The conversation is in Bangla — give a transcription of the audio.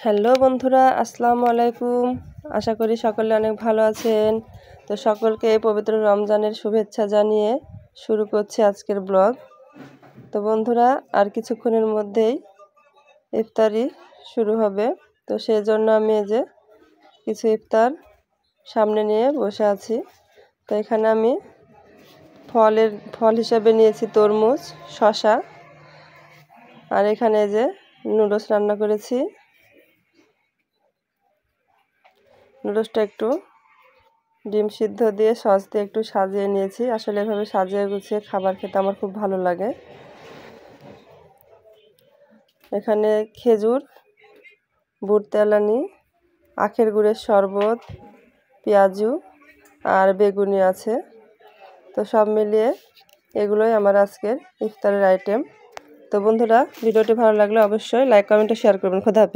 হ্যালো বন্ধুরা, আসসালামু আলাইকুম। আশা করি সকলে অনেক ভালো আছেন। তো সকলকে এই পবিত্র রমজানের শুভেচ্ছা জানিয়ে শুরু করছি আজকের ব্লগ। তো বন্ধুরা, আর কিছুক্ষণের মধ্যেই ইফতারি শুরু হবে। তো সেই জন্য আমি এই যে কিছু ইফতার সামনে নিয়ে বসে আছি। তো এখানে আমি ফল হিসেবে নিয়েছি তরমুজ, শসা, আর এখানে যে নুডলস রান্না করেছি। নুডলসটা একটু ডিম সিদ্ধ দিয়ে সস দিয়ে একটু সাজিয়ে নিয়েছি। আসলে এভাবে সাজিয়ে গুছিয়ে খাবার খেতে আমার খুব ভালো লাগে। এখানে খেজুর, বুট তেলানি, আখের গুড়ের শরবত, পেঁয়াজু আর বেগুনি আছে। তো সব মিলিয়ে এগুলোই আমার আজকের ইফতারের আইটেম। তো বন্ধুরা, ভিডিওটি ভালো লাগলে অবশ্যই লাইক, কমেন্ট ও শেয়ার করবেন। খোদা হাফেজ।